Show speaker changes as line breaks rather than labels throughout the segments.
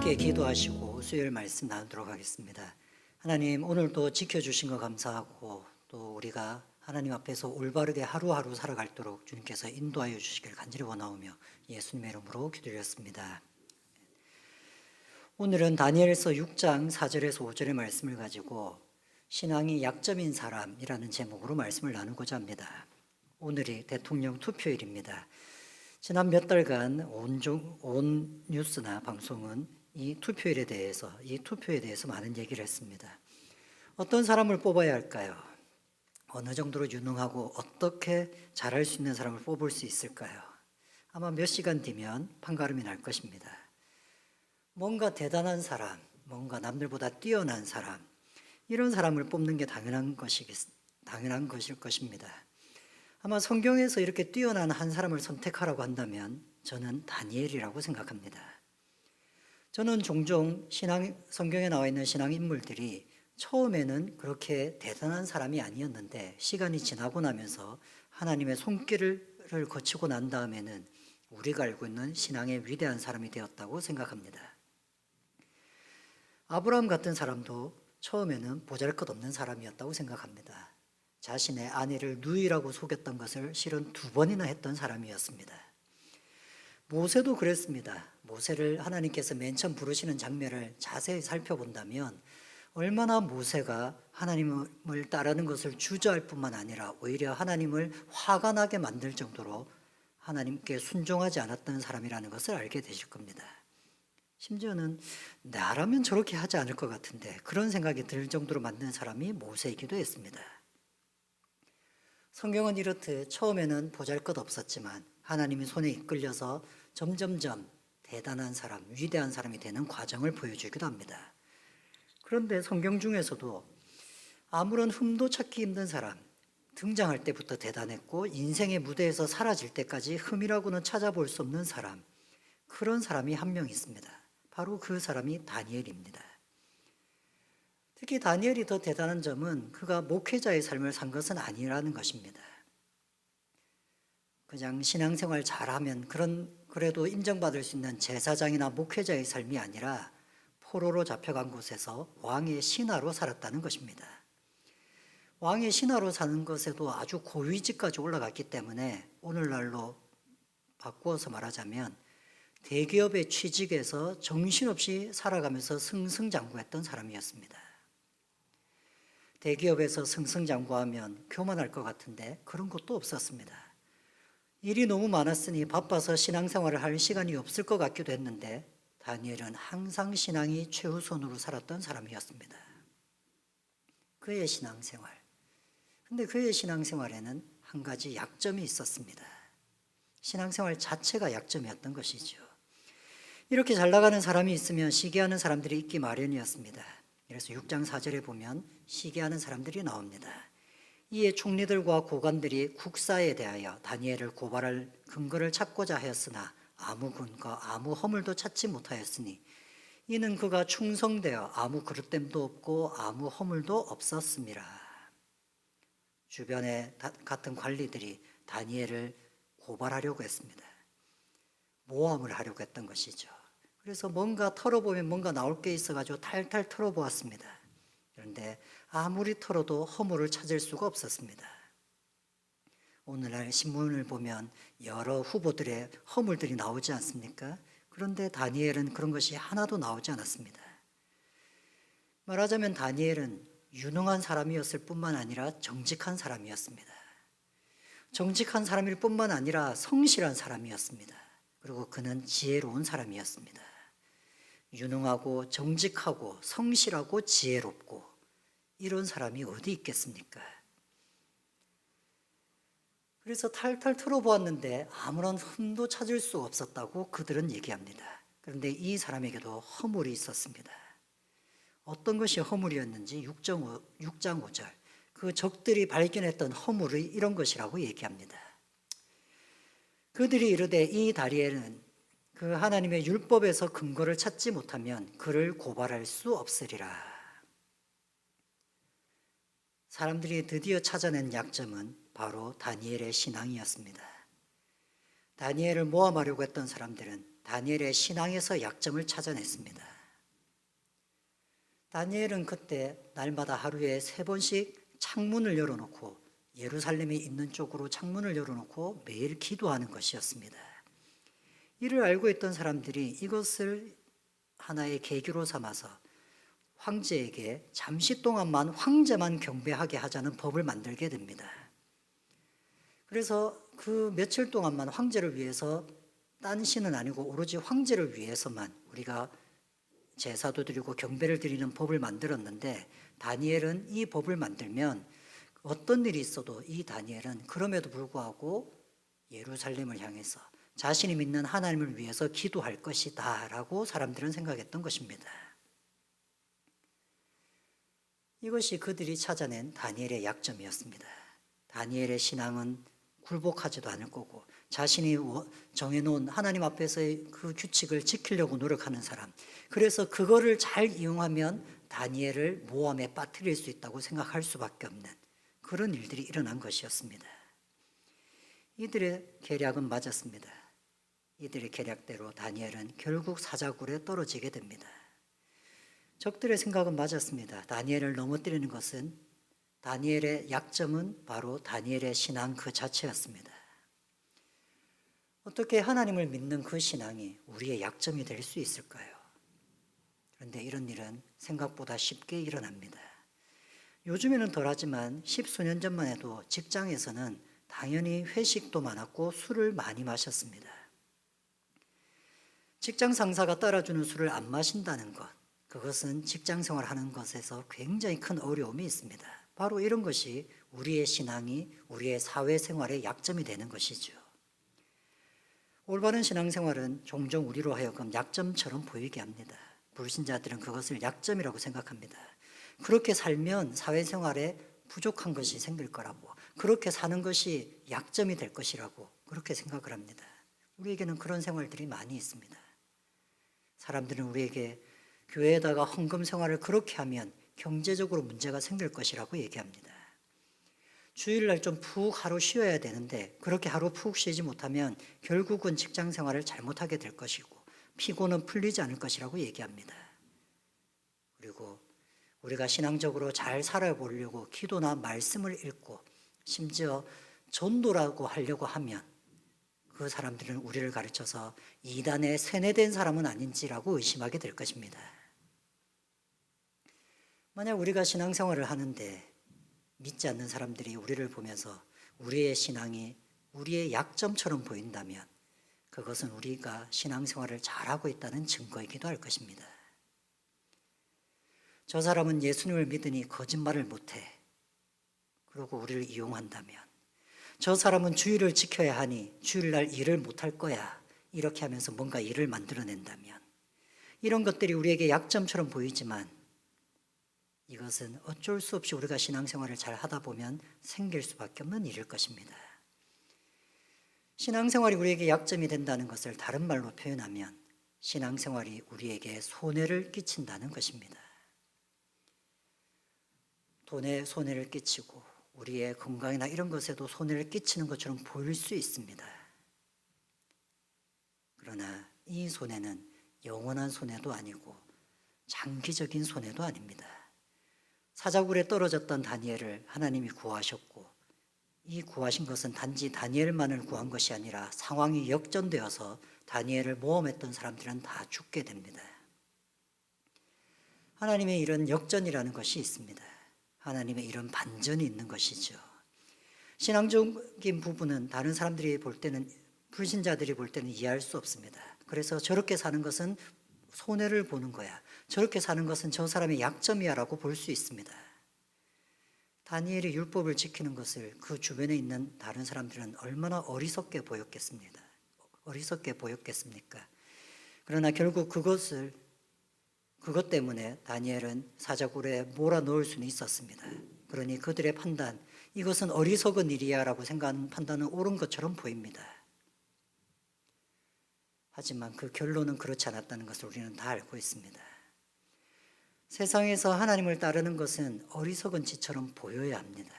함께 기도하시고 수요일 말씀 나누도록 하겠습니다. 하나님, 오늘도 지켜주신 것 감사하고 또 우리가 하나님 앞에서 올바르게 하루하루 살아갈도록 주님께서 인도하여 주시길 간절히 원하오며 예수님의 이름으로 기도드렸습니다. 오늘은 다니엘서 6장 4절에서 5절의 말씀을 가지고 신앙이 약점인 사람이라는 제목으로 말씀을 나누고자 합니다. 오늘이 대통령 투표일입니다. 지난 몇 달간 온 뉴스나 방송은 이 투표에 대해서 많은 얘기를 했습니다. 어떤 사람을 뽑아야 할까요? 어느 정도로 유능하고 어떻게 잘할 수 있는 사람을 뽑을 수 있을까요? 아마 몇 시간 뒤면 판가름이 날 것입니다. 뭔가 대단한 사람, 뭔가 남들보다 뛰어난 사람, 이런 사람을 뽑는 게 당연한 것일 것입니다. 아마 성경에서 이렇게 뛰어난 한 사람을 선택하라고 한다면 저는 다니엘이라고 생각합니다. 저는 종종 성경에 나와 있는 신앙 인물들이 처음에는 그렇게 대단한 사람이 아니었는데 시간이 지나고 나면서 하나님의 손길을 거치고 난 다음에는 우리가 알고 있는 신앙의 위대한 사람이 되었다고 생각합니다. 아브라함 같은 사람도 처음에는 보잘것없는 사람이었다고 생각합니다. 자신의 아내를 누이라고 속였던 것을 실은 2번이나 했던 사람이었습니다. 모세도 그랬습니다. 모세를 하나님께서 맨 처음 부르시는 장면을 자세히 살펴본다면 얼마나 모세가 하나님을 따르는 것을 주저할 뿐만 아니라 오히려 하나님을 화가 나게 만들 정도로 하나님께 순종하지 않았던 사람이라는 것을 알게 되실 겁니다. 심지어는 나라면 저렇게 하지 않을 것 같은데 그런 생각이 들 정도로 만든 사람이 모세이기도 했습니다. 성경은 이렇듯 처음에는 보잘것없었지만 하나님의 손에 이끌려서 점점점 대단한 사람, 위대한 사람이 되는 과정을 보여주기도 합니다. 그런데 성경 중에서도 아무런 흠도 찾기 힘든 사람, 등장할 때부터 대단했고 인생의 무대에서 사라질 때까지 흠이라고는 찾아볼 수 없는 사람, 그런 사람이 한 명 있습니다. 바로 그 사람이 다니엘입니다. 특히 다니엘이 더 대단한 점은 그가 목회자의 삶을 산 것은 아니라는 것입니다. 그냥 신앙생활 잘하면 그래도 인정받을 수 있는 제사장이나 목회자의 삶이 아니라 포로로 잡혀간 곳에서 왕의 신하로 살았다는 것입니다. 왕의 신하로 사는 것에도 아주 고위직까지 올라갔기 때문에 오늘날로 바꾸어서 말하자면 대기업의 취직에서 정신없이 살아가면서 승승장구했던 사람이었습니다. 대기업에서 승승장구하면 교만할 것 같은데 그런 것도 없었습니다. 일이 너무 많았으니 바빠서 신앙생활을 할 시간이 없을 것 같기도 했는데 다니엘은 항상 신앙이 최우선으로 살았던 사람이었습니다. 그의 신앙생활. 근데 그의 신앙생활에는 한 가지 약점이 있었습니다. 신앙생활 자체가 약점이었던 것이죠. 이렇게 잘 나가는 사람이 있으면 시기하는 사람들이 있기 마련이었습니다. 그래서 6장 4절에 보면 시기하는 사람들이 나옵니다. 이에 총리들과 고관들이 국사에 대하여 다니엘을 고발할 근거를 찾고자 하였으나 아무 근거, 아무 허물도 찾지 못하였으니 이는 그가 충성되어 아무 그릇됨도 없고 아무 허물도 없었음이라. 주변에 같은 관리들이 다니엘을 고발하려고 했습니다. 모함을 하려고 했던 것이죠. 그래서 뭔가 털어보면 뭔가 나올 게 있어가지고 탈탈 털어보았습니다. 그런데 아무리 털어도 허물을 찾을 수가 없었습니다. 오늘날 신문을 보면 여러 후보들의 허물들이 나오지 않습니까? 그런데 다니엘은 그런 것이 하나도 나오지 않았습니다. 말하자면 다니엘은 유능한 사람이었을 뿐만 아니라 정직한 사람이었습니다. 정직한 사람일 뿐만 아니라 성실한 사람이었습니다. 그리고 그는 지혜로운 사람이었습니다. 유능하고 정직하고 성실하고 지혜롭고 이런 사람이 어디 있겠습니까? 그래서 탈탈 털어보았는데 아무런 흠도 찾을 수 없었다고 그들은 얘기합니다. 그런데 이 사람에게도 허물이 있었습니다. 어떤 것이 허물이었는지 6장 5절 그 적들이 발견했던 허물이 이런 것이라고 얘기합니다. 그들이 이르되 이 다니엘은 그 하나님의 율법에서 근거를 찾지 못하면 그를 고발할 수 없으리라. 사람들이 드디어 찾아낸 약점은 바로 다니엘의 신앙이었습니다. 다니엘을 모함하려고 했던 사람들은 다니엘의 신앙에서 약점을 찾아냈습니다. 다니엘은 그때 날마다 하루에 3번씩 창문을 열어놓고 예루살렘에 있는 쪽으로 창문을 열어놓고 매일 기도하는 것이었습니다. 이를 알고 있던 사람들이 이것을 하나의 계기로 삼아서 황제에게 잠시 동안만 황제만 경배하게 하자는 법을 만들게 됩니다. 그래서 그 며칠 동안만 황제를 위해서 딴 신은 아니고 오로지 황제를 위해서만 우리가 제사도 드리고 경배를 드리는 법을 만들었는데, 다니엘은 이 법을 만들면 어떤 일이 있어도 이 다니엘은 그럼에도 불구하고 예루살렘을 향해서 자신이 믿는 하나님을 위해서 기도할 것이다 라고 사람들은 생각했던 것입니다. 이것이 그들이 찾아낸 다니엘의 약점이었습니다. 다니엘의 신앙은 굴복하지도 않을 거고, 자신이 정해놓은 하나님 앞에서의 그 규칙을 지키려고 노력하는 사람, 그래서 그거를 잘 이용하면 다니엘을 모함에 빠뜨릴 수 있다고 생각할 수밖에 없는 그런 일들이 일어난 것이었습니다. 이들의 계략은 맞았습니다. 이들의 계략대로 다니엘은 결국 사자굴에 떨어지게 됩니다. 적들의 생각은 맞았습니다. 다니엘을 넘어뜨리는 것은, 다니엘의 약점은 바로 다니엘의 신앙 그 자체였습니다. 어떻게 하나님을 믿는 그 신앙이 우리의 약점이 될 수 있을까요? 그런데 이런 일은 생각보다 쉽게 일어납니다. 요즘에는 덜하지만 10수년 전만 해도 직장에서는 당연히 회식도 많았고 술을 많이 마셨습니다. 직장 상사가 따라주는 술을 안 마신다는 것, 그것은 직장 생활하는 것에서 굉장히 큰 어려움이 있습니다. 바로 이런 것이 우리의 신앙이 우리의 사회생활의 약점이 되는 것이죠. 올바른 신앙생활은 종종 우리로 하여금 약점처럼 보이게 합니다. 불신자들은 그것을 약점이라고 생각합니다. 그렇게 살면 사회생활에 부족한 것이 생길 거라고, 그렇게 사는 것이 약점이 될 것이라고 그렇게 생각을 합니다. 우리에게는 그런 생활들이 많이 있습니다. 사람들은 우리에게 교회에다가 헌금 생활을 그렇게 하면 경제적으로 문제가 생길 것이라고 얘기합니다. 주일날 좀 푹 하루 쉬어야 되는데 그렇게 하루 푹 쉬지 못하면 결국은 직장 생활을 잘못하게 될 것이고 피곤은 풀리지 않을 것이라고 얘기합니다. 그리고 우리가 신앙적으로 잘 살아보려고 기도나 말씀을 읽고 심지어 전도라고 하려고 하면 그 사람들은 우리를 가르쳐서 이단에 세뇌된 사람은 아닌지라고 의심하게 될 것입니다. 만약 우리가 신앙생활을 하는데 믿지 않는 사람들이 우리를 보면서 우리의 신앙이 우리의 약점처럼 보인다면 그것은 우리가 신앙생활을 잘하고 있다는 증거이기도 할 것입니다. 저 사람은 예수님을 믿으니 거짓말을 못해. 그러고 우리를 이용한다면, 저 사람은 주일을 지켜야 하니 주일날 일을 못할 거야. 이렇게 하면서 뭔가 일을 만들어낸다면, 이런 것들이 우리에게 약점처럼 보이지만 이것은 어쩔 수 없이 우리가 신앙생활을 잘 하다 보면 생길 수밖에 없는 일일 것입니다. 신앙생활이 우리에게 약점이 된다는 것을 다른 말로 표현하면 신앙생활이 우리에게 손해를 끼친다는 것입니다. 돈에 손해를 끼치고 우리의 건강이나 이런 것에도 손해를 끼치는 것처럼 보일 수 있습니다. 그러나 이 손해는 영원한 손해도 아니고 장기적인 손해도 아닙니다. 사자굴에 떨어졌던 다니엘을 하나님이 구하셨고, 이 구하신 것은 단지 다니엘만을 구한 것이 아니라 상황이 역전되어서 다니엘을 모험했던 사람들은 다 죽게 됩니다. 하나님의 이런 역전이라는 것이 있습니다. 하나님의 이런 반전이 있는 것이죠. 신앙적인 부분은 다른 사람들이 볼 때는, 불신자들이 볼 때는 이해할 수 없습니다. 그래서 저렇게 사는 것은 손해를 보는 거야, 저렇게 사는 것은 저 사람의 약점이야 라고 볼 수 있습니다. 다니엘이 율법을 지키는 것을 그 주변에 있는 다른 사람들은 얼마나 어리석게 보였겠습니까? 그러나 결국 그것 때문에 다니엘은 사자굴에 몰아넣을 수는 있었습니다. 그러니 그들의 판단, 이것은 어리석은 일이야 라고 생각하는 판단은 옳은 것처럼 보입니다. 하지만 그 결론은 그렇지 않았다는 것을 우리는 다 알고 있습니다. 세상에서 하나님을 따르는 것은 어리석은 짓처럼 보여야 합니다.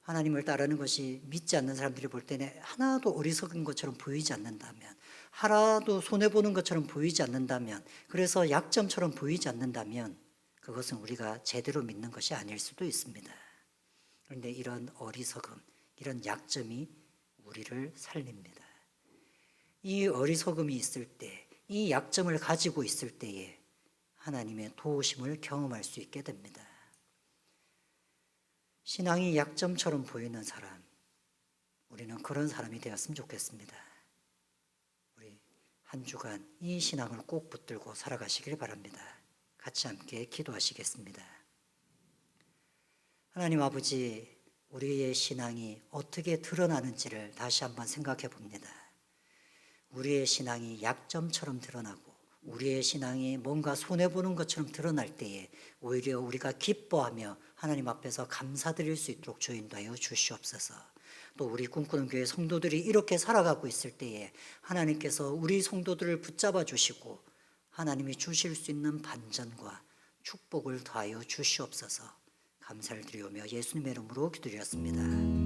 하나님을 따르는 것이 믿지 않는 사람들이 볼 때는 하나도 어리석은 것처럼 보이지 않는다면, 하나도 손해보는 것처럼 보이지 않는다면, 그래서 약점처럼 보이지 않는다면 그것은 우리가 제대로 믿는 것이 아닐 수도 있습니다. 그런데 이런 어리석음, 이런 약점이 우리를 살립니다. 이 어리석음이 있을 때, 이 약점을 가지고 있을 때에 하나님의 도우심을 경험할 수 있게 됩니다. 신앙이 약점처럼 보이는 사람, 우리는 그런 사람이 되었으면 좋겠습니다. 우리 한 주간 이 신앙을 꼭 붙들고 살아가시길 바랍니다. 같이 함께 기도하시겠습니다. 하나님 아버지, 우리의 신앙이 어떻게 드러나는지를 다시 한번 생각해 봅니다. 우리의 신앙이 약점처럼 드러나고 우리의 신앙이 뭔가 손해보는 것처럼 드러날 때에 오히려 우리가 기뻐하며 하나님 앞에서 감사드릴 수 있도록 주여 인도하여 주시옵소서. 또 우리 꿈꾸는 교회 성도들이 이렇게 살아가고 있을 때에 하나님께서 우리 성도들을 붙잡아 주시고 하나님이 주실 수 있는 반전과 축복을 더하여 주시옵소서. 감사를 드리오며 예수님의 이름으로 기도드렸습니다.